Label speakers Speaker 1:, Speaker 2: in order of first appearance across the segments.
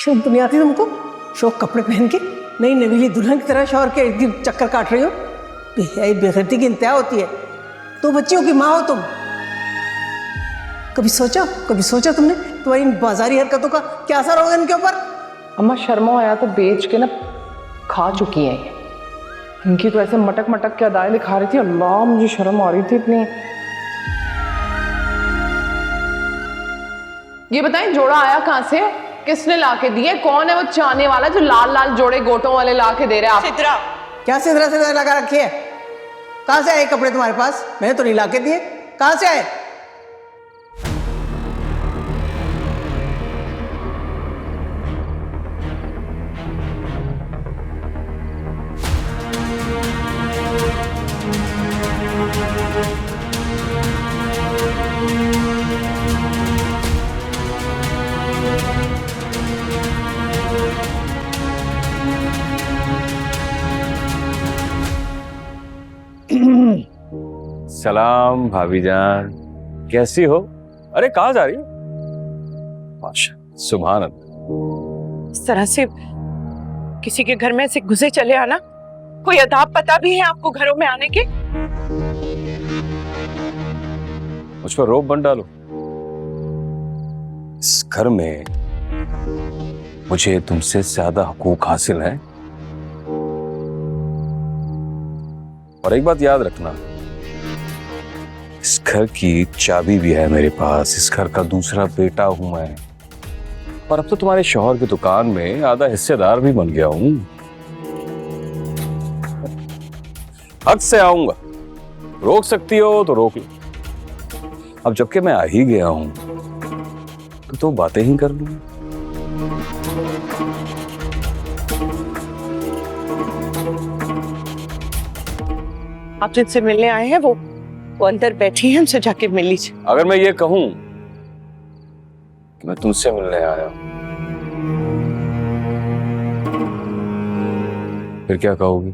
Speaker 1: शर्म तो नहीं आती तुमको? शौक कपड़े पहन के नई नवीली दुल्हन की तरह शौहर के इर्द गिर्द चक्कर काट रही हो। बेगैरती की इंतहा होती है। तो बच्चियों की माँ हो तुम। कभी सोचा तुमने तुम्हारी इन बाजारी हरकतों का क्या असर होगा इनके ऊपर?
Speaker 2: अम्मा शर्मा आया तो बेच के ना खा चुकी है ये। इनकी तो ऐसे मटक मटक के अदाएं दिखा रही थी। अल्लाह मुझे शर्म आ रही थी इतनी। ये बताएं जोड़ा आया कहाँ से? किसने लाके दिए? कौन है वो चाहने वाला जो लाल लाल जोड़े गोटों वाले लाके दे रहे हैं? आप
Speaker 1: सिद्रा। क्या सिद्रा लगा रखी है? कहाँ से आए कपड़े तुम्हारे पास? मैंने तो नहीं लाके दिए। कहाँ से आए?
Speaker 3: सलाम भाभी जान, कैसी हो? अरे कहाँ जा रही हो? माशा सुभान अल्लाह।
Speaker 4: इस तरह से किसी के घर में से घुसे चले आना, कोई अदाब पता भी है आपको घरों में आने के?
Speaker 3: मुझ पर रोब बन डालो। इस घर में मुझे तुमसे ज्यादा हुकूक हासिल है। और एक बात याद रखना, इस घर की चाबी भी है मेरे पास। इस घर का दूसरा बेटा हूं मैं। और अब तो तुम्हारे शौहर की दुकान में आधा हिस्सेदार भी बन गया हूं। हक से आऊंगा, रोक सकती हो तो रोक लो। अब जबकि मैं आ ही गया हूं तो बातें ही कर लूंगा।
Speaker 4: आप जिनसे मिलने आए हैं वो अंदर बैठी हैं, उनसे जाके मिल लीजिए।
Speaker 3: अगर मैं ये कहूं कि मैं तुमसे मिलने आया हूं, फिर क्या कहोगी?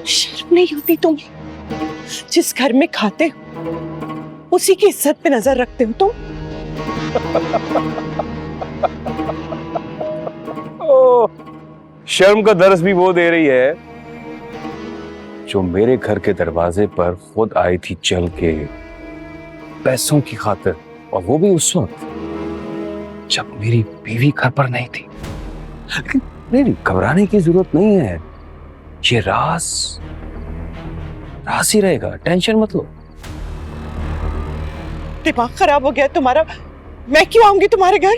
Speaker 4: शर्म नहीं होती तुम्हें? जिस घर में खाते हो उसी की इज्जत पे नजर रखते हो तुम।
Speaker 3: शर्म का दर्स भी वो दे रही है जो मेरे घर के दरवाजे पर खुद आई थी चल के, पैसों की खातिर। और वो भी उस वक्त जब मेरी बीवी घर पर नहीं थी। नहीं, घबराने की जरूरत नहीं है। ये राज ही रहेगा, टेंशन मत लो।
Speaker 4: दिमाग खराब हो गया तुम्हारा? मैं क्यों आऊंगी तुम्हारे घर?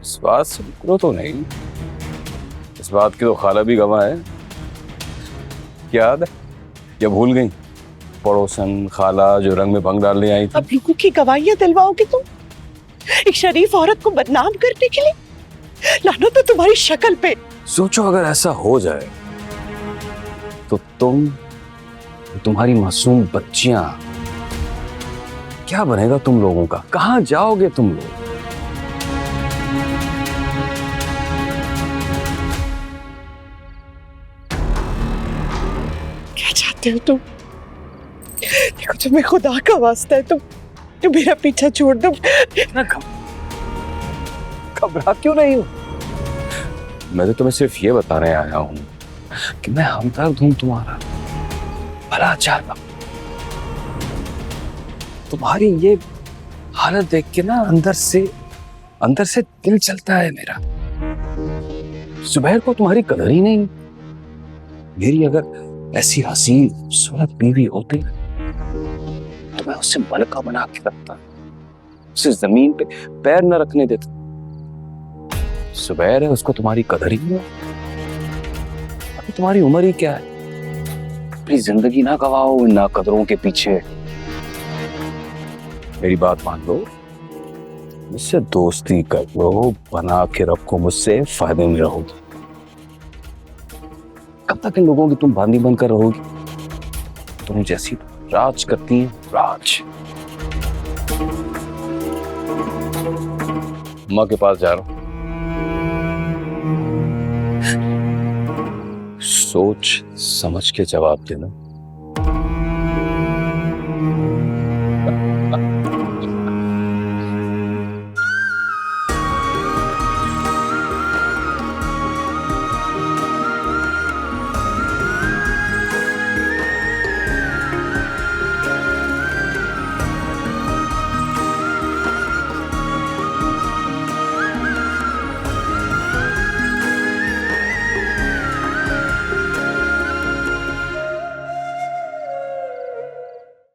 Speaker 3: इस बात से निकलो तो नहीं, इस बात की तो खाला भी गवाह है। याद है या भूल गई? पड़ोसन खाला जो रंग में भंग डालने आई थी।
Speaker 4: अब लोगों की गवाहियां दिलवाओगे तुम एक शरीफ औरत को बदनाम करने के लिए? लानत तो तुम्हारी शक्ल पे।
Speaker 3: सोचो अगर ऐसा हो जाए तो तुम्हारी मासूम बच्चियां, क्या बनेगा तुम लोगों का? कहां जाओगे तुम लोग?
Speaker 4: क्या चाहते हो तुम? देखो तुम्हें खुदा का वास्ता है, तुम मेरा पीछा छोड़ दो।
Speaker 3: घबरा क्यों नहीं हो? मैं तो तुम्हें सिर्फ ये बताने आया हूं कि मैं हमदर्द हूं तुम्हारा, भला चाहता। तुम्हारी ये हालत देख के ना अंदर से दिल चलता है मेरा। सुबह को तुम्हारी कदर ही नहीं। मेरी अगर ऐसी हसीन खूबसूरत बीवी होती तो मैं उसे मलका बना के रखता, उसे जमीन पे पैर न रखने देता। सुबह है, उसको तुम्हारी कदर ही नहीं। अभी तुम्हारी उम्र ही क्या है? अपनी जिंदगी ना गवाओ इन ना कदरों के पीछे। मेरी बात मान लो, मुझसे दोस्ती कर लो, बना के रखो, मुझसे फायदे में रहोगी। कब तक इन लोगों की तुम बांदी बनकर रहोगी? तुम जैसी राज करती है राज। माँ के पास जा रहा हूं। सोच समझ के जवाब देना।